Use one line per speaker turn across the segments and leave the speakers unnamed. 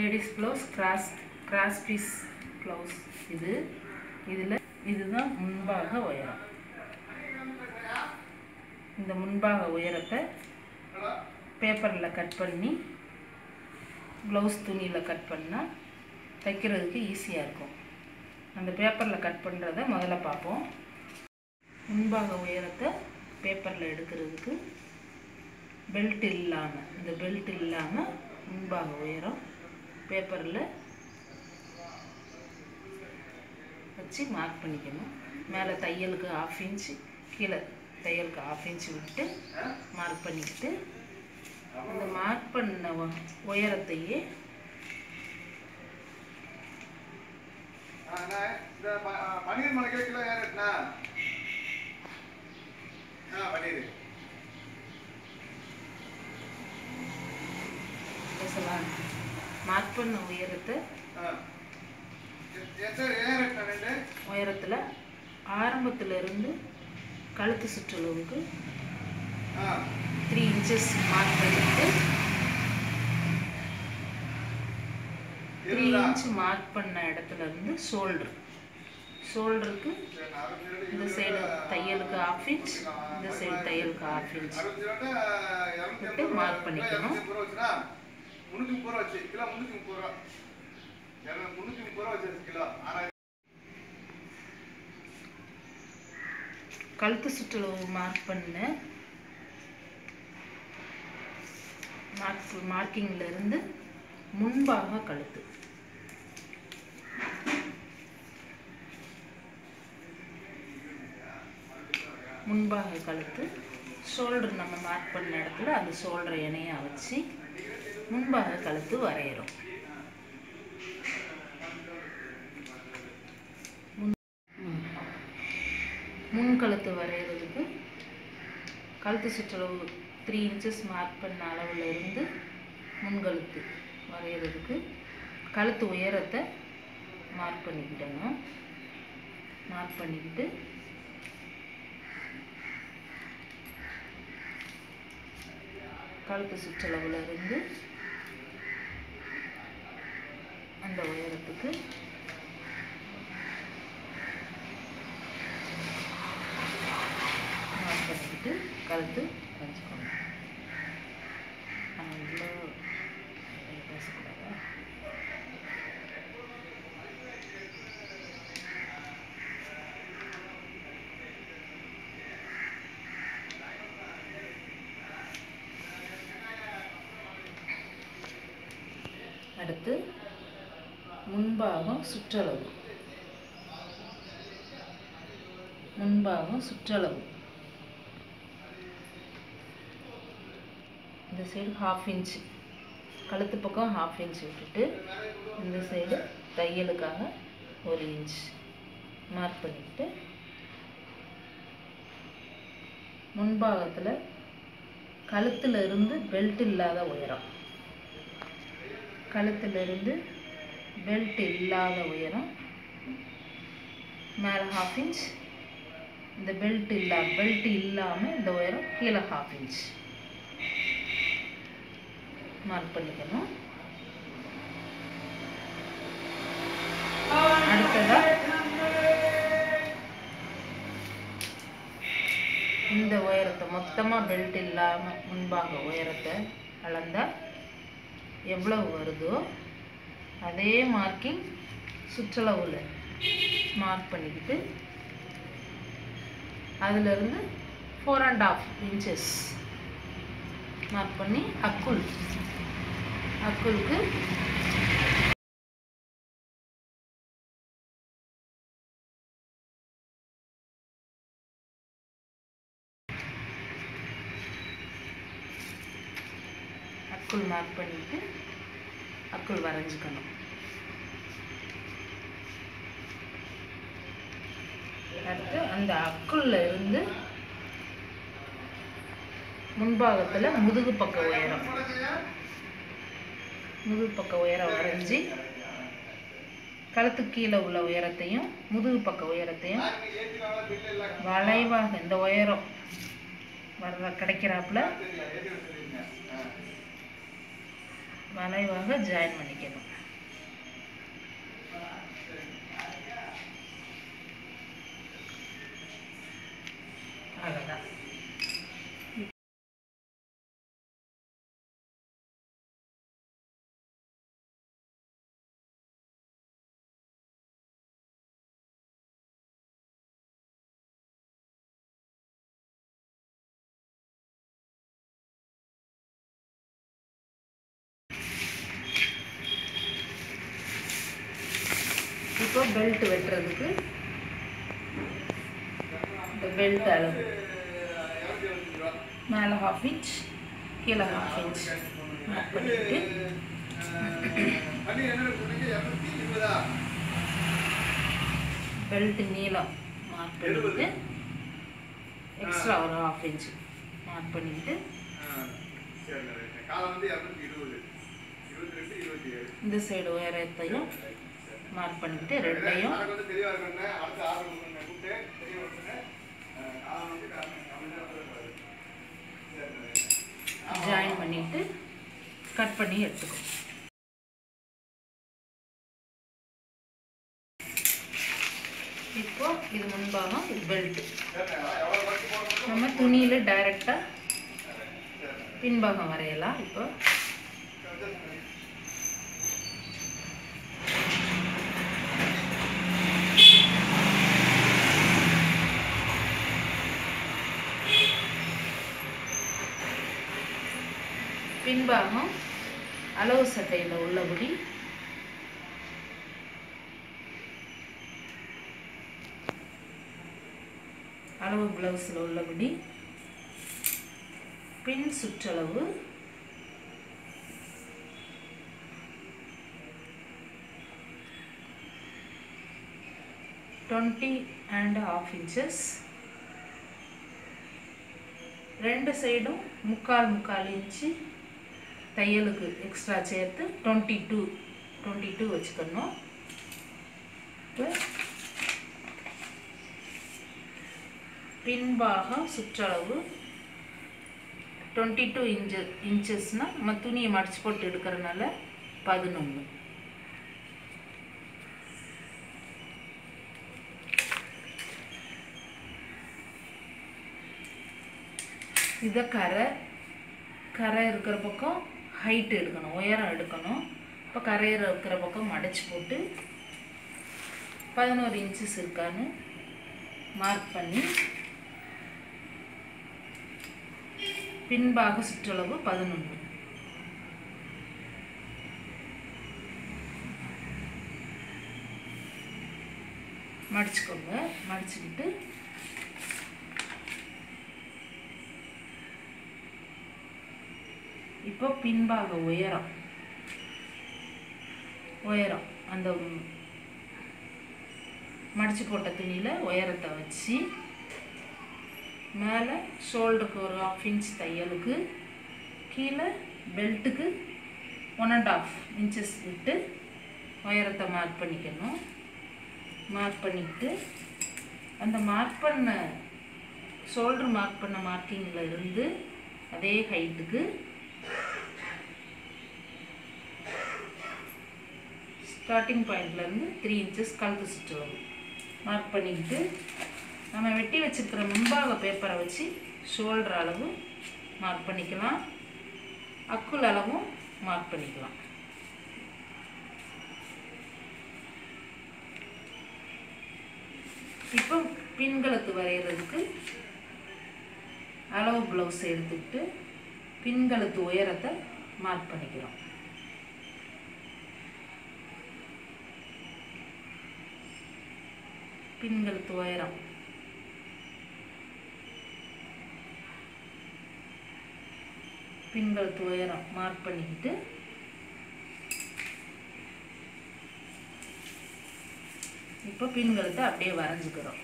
Ladies blouse cross piece blouse. இதுதான் முன்பாக உயரம். இந்த முன்பாக உயரத்தை பேப்பரில் கட் பண்ணி ப்ளவுஸ் துணியில் கட் பண்ணால் தைக்கிறதுக்கு ஈஸியாக இருக்கும். அந்த பேப்பரில் கட் பண்ணுறதை முதல்ல பார்ப்போம். முன்பாக உயரத்தை பேப்பரில் எடுக்கிறதுக்கு பெல்ட் இல்லாமல், இந்த பெல்ட் இல்லாமல் முன்பாக உயரம் பேப்பரில் வச்சு மார்க் பண்ணிக்கணும். மேலே தையலுக்கு 1/2 இன்ச்சு, கீழே தையலுக்கு 1/2 இன்ச்சு விட்டு மார்க் பண்ணிக்கிட்டு அந்த மார்க் பண்ண உயரத்தையே மார்க் பண்ண உயரத்தில் ஆரம்பத்திலிருந்து கழுத்து சுற்றளவுக்கு 3 இன்ச்சஸ் மார்க் பண்ணிட்டு 3 இன்ச் மார்க் பண்ண இடத்துல இருந்து ஷோல்டருக்கு இந்த சைடு தையலுக்கு 1/2 இன்ச், இந்த சைடு தையலுக்கு 1/2 இன்ச் விட்டு மார்க் பண்ணிக்கணும். கழுத்து சுற்றளவு மார்க் பண்ண மார்க்கிங்ல இருந்து முன்பாக கழுத்து, முன்பாக கழுத்து ஷோல்டர் நம்ம மார்க் பண்ண இடத்துல அந்த ஷோல்டரை இணையா வச்சு முன்பாக கழுத்து வரைகிறோம். முன் கழுத்து வரைகிறதுக்கு கழுத்து சுற்றளவு 3 இன்ச்சஸ் மார்க் பண்ண அளவில் இருந்து முன்கழுத்து வரைகிறதுக்கு கழுத்து உயரத்தை மார்க் பண்ணிக்கிட்டணும். மார்க் பண்ணிக்கிட்டு கழுத்து சுற்றளவில் இருந்து அந்த உயரத்துக்கு மார்க் பண்ணிக்கிட்டு கழுத்து வரைஞ்சிக்கணும். இவ்வளோ பேசக்கூடாதா? அடுத்து முன்பாகம் சுற்றளவு, இந்த சைடு 1/2 இன்ச், கழுத்து பக்கம் 1/2 இன்ச் விட்டுட்டு இந்த சைடு தையலுக்காக 1 இன்ச் மார்க் பண்ணிக்கிட்டு முன்பாகத்தில் கழுத்தில் இருந்து பெல்ட் இல்லாத உயரம், கழுத்திலிருந்து பெல்ட் இல்லாத உயரம் மேலே 1/2 இன்ச், இந்த பெல்ட் இல்லாமல் இந்த உயரம் கீழே 1/2 இன்ச் மார்க் பண்ணிக்கணும். அடுத்ததா இந்த உயரத்தை மொத்தமாக பெல்ட் இல்லாமல் முன்பாக உயரத்தை அளந்தால் எவ்வளவு வருதோ அதே மார்க்கிங் சுற்றளவில் மார்க் பண்ணிக்கிட்டு அதிலிருந்து 4.5 இன்ச்சஸ் மார்க் பண்ணி அக்குளுக்கு மார்க் பண்ணிட்டு அக்குள் வரைஞ்சிக்கணும். அடுத்து அந்த அக்குள்ள இருந்து முன்பாகத்தில் முதுகு பக்க உயரம் வரைஞ்சி கழுத்து கீழே உள்ள உயரத்தையும் முதுகு பக்க உயரத்தையும் வளைவாக இந்த உயரம் வர்ற கிடைக்கிறாப்புல வளைவாக ஜாயின் பண்ணிக்கணும். அவ்வளோதான். இப்போ பெல்ட் வெட்டுறதுக்கு இந்த பெல்ட் அளவு மேலே 1/2 இன்ச் கீழே 1/2 இன்ச் மார்க் பண்ணிட்டு பெல்ட் நீளம் மார்க் பண்ணிட்டு எக்ஸ்ட்ரா ஒரு 1/2 இன்ச் மார்க் பண்ணிட்டு இந்த சைடு உயரத்தையும் மார்க் பண்ணிட்டு ரெண்டையும் ஜாயின் பண்ணிட்டு கட் பண்ணி எடுத்துக்கணும். இப்போ இது முன்பாகம், இது பெல்ட். நம்ம துணியில டைரக்டா பின்பாகம் வரையலாம். இப்போ பின்பாகம் அளவு சட்டையில் உள்ளபடி அளவு பிளவுஸில் உள்ளபடி பின் சுற்றளவு 20.5 inches. ரெண்டு சைடும் 3/4 இன்ச்சு தையலுக்கு எக்ஸ்ட்ரா சேர்த்து 22 வச்சுக்கணும். இப்போ பின்பாகம் சுற்றளவு 22 இன்ச்சஸ்னால் நம்ம துணியை மடிச்சு போட்டு எடுக்கிறதுனால 11. இதை கரை இருக்கிற பக்கம் ஹைட் எடுக்கணும், உயரம் எடுக்கணும். இப்போ கரையில் இருக்கிற பக்கம் மடிச்சு போட்டு 11 இன்ச்சஸ் இருக்கான்னு மார்க் பண்ணி பின்பாக சுற்றளவு 11. மடிச்சுக்கோங்க. மடிச்சுக்கிட்டு இப்போ பின்பாக உயரம் அந்த மடிச்சு போட்ட துணியில் உயரத்தை வச்சு மேலே ஷோல்டருக்கு ஒரு 1/2 இன்ச் தையலுக்கு, கீழே பெல்ட்டுக்கு 1.5 இன்ச்சஸ் விட்டு உயரத்தை மார்க் பண்ணிக்கணும். மார்க் பண்ணிக்கிட்டு அந்த மார்க் பண்ண ஷோல்டர் மார்க் பண்ண மார்க்கிங்கில் இருந்து அதே ஹைட்டுக்கு ஸ்டார்டிங் பாயிண்ட்லேருந்து 3 இன்ச்சஸ் கழுத்து சுற்றளவு மார்க் பண்ணிக்கிட்டு நம்ம வெட்டி வச்சுருக்கிற முன்பாக பேப்பரை வச்சு ஷோல்டர் அளவு மார்க் பண்ணிக்கலாம், அக்குள் அளவும் மார்க் பண்ணிக்கலாம். இப்போ பின்கழுத்து வரைகிறதுக்கு அளவு ப்ளவுஸ் எடுத்துக்கிட்டு பின்கழுத்து உயரத்தை மார்க் பண்ணிக்கிறோம். பின்கழுத்து உயரம் மார்க் பண்ணிக்கிட்டு இப்போ பின்கழுத்தை அப்படியே வரைஞ்சுக்கிறோம்.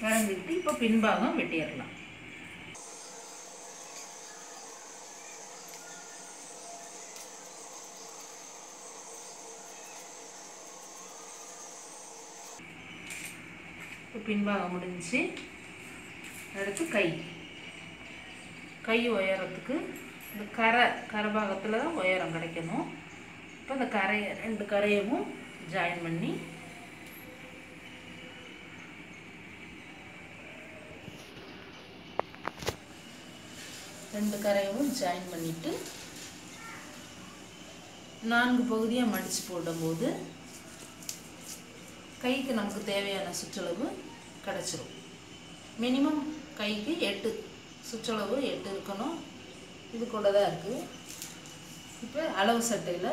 வரைஞ்சிக்கிட்டு இப்போ பின்பாகம் வெட்டிடலாம். பின்பாகம் முடிஞ்சு. அடுத்து கை உயரத்துக்கு இந்த கரை பாகத்தில் தான் உயரம் கிடைக்கணும். இப்போ இந்த ரெண்டு கரையவும் ஜாயின் பண்ணி பண்ணிட்டு 4 பகுதியாக மடித்து போடும்போது கைக்கு நமக்கு தேவையான சுற்றளவு கிடச்சிரும். மினிமம் கைக்கு 8 சுற்றளவு 8 இருக்கணும். இது கூட தான் இருக்குது. இப்போ அளவு சட்டையில்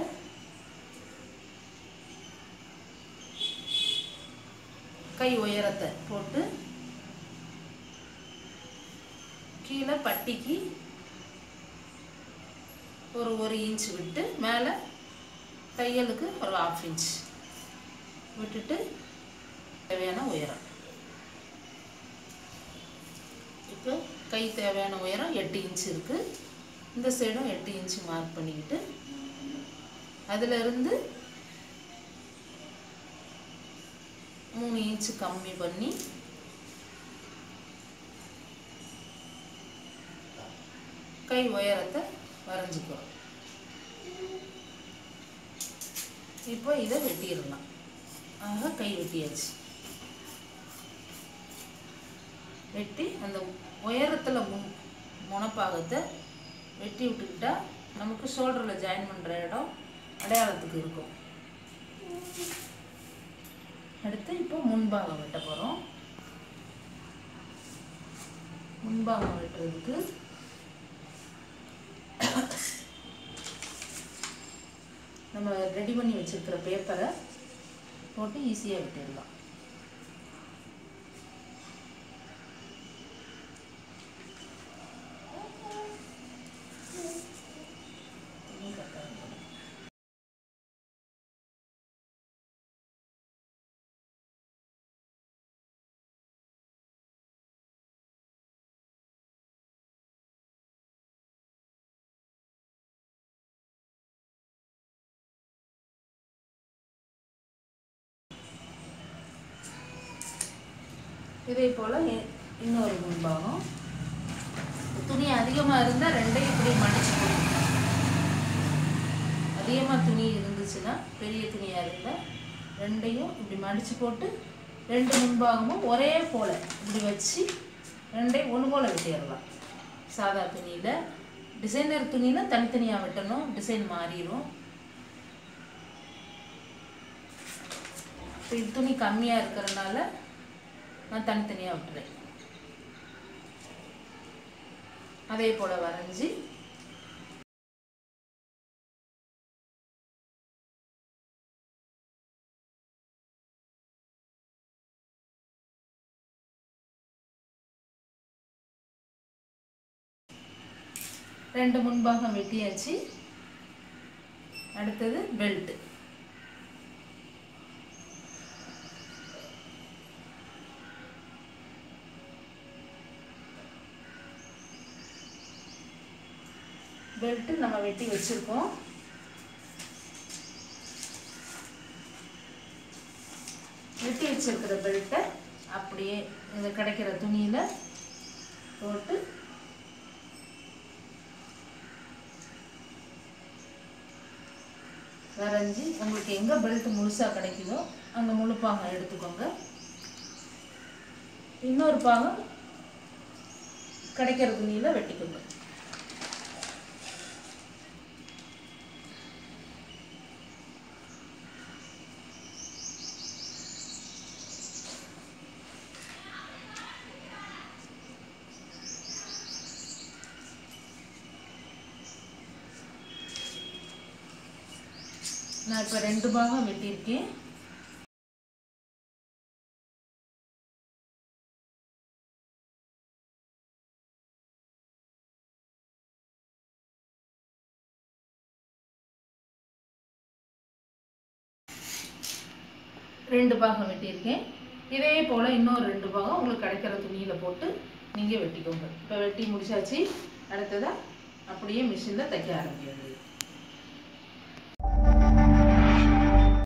கை உயரத்தை போட்டு கீழே பட்டிக்கு ஒரு 1 இன்ச் விட்டு மேலே தையலுக்கு ஒரு 1/2 இன்ச் விட்டுட்டு தேவையான உயரம். இப்போ கை தேவையான உயரம் 8 இன்ச் இருக்குது. இந்த சைடும் 8 இன்ச் மார்க் பண்ணிக்கிட்டு அதிலிருந்து 3 இன்ச் கம்மி பண்ணி கை உயரத்தை வரைஞ்சிக்கிறோம். இப்போ இதை வெட்டிடலாம். ஆக கை வெட்டியாச்சு. வெட்டி அந்த உயரத்தில் முனப்பாகத்தை வெட்டி விட்டுக்கிட்டா நமக்கு ஷோல்டரில் ஜாயின் பண்ணுற இடம் அடையாளத்துக்கு இருக்கும். அடுத்து இப்போ முன்பாகம் வெட்ட போகிறோம். முன்பாகம் வெட்டுறதுக்கு நம்ம ரெடி பண்ணி வச்சிருக்கிற பேப்பரை போட்டு ஈஸியாக வெட்டிடலாம். இதே போல் இன்னொரு முன்பாகம். துணி அதிகமாக இருந்தால் ரெண்டையும் இப்படி மடிச்சு போடணும். அதிகமாக துணி இருந்துச்சுன்னா பெரிய துணியாக இருந்தால் ரெண்டையும் இப்படி மடித்து போட்டு 2 முன்பாகமும் ஒரே போல் இப்படி வச்சு ரெண்டையும் ஒன்று போல் வெட்டிடலாம். சாதா துணியில், டிசைனர் துணியில் தனித்தனியாக வெட்டணும், டிசைன் மாறிடும். இப்போ இது துணி கம்மியாக இருக்கிறதுனால நான் தனித்தனியாக விட்டுறேன். அதே போல் வரைஞ்சி ரெண்டு முன்பாகம் வெட்டியாச்சு. அடுத்தது பெல்ட். பெல்ட் நம்ம வெட்டி வச்சிருக்கோம். வெட்டி வச்சிருக்கிற பெல்ட்டை அப்படியே இந்த கிடைக்கிற துணியில போட்டு வரைஞ்சி உங்களுக்கு எங்க பெல்ட் முழுசா கிடைக்குதோ அங்க முழு பாகம் எடுத்துக்கோங்க. இன்னொரு பாகம் கிடைக்கிற துணியில வெட்டிக்கோங்க. நான் இப்போ 2 பாகம் வெட்டியிருக்கேன். இதே போல் இன்னொரு 2 பாகம் உங்களுக்கு கிடைக்கிற துணியில் போட்டு நீங்கள் வெட்டிக்கோங்க. இப்போ வெட்டி முடிச்சாச்சு. அடுத்ததாக அப்படியே மிஷினில் தைக்க ஆரம்பிக்கிறது.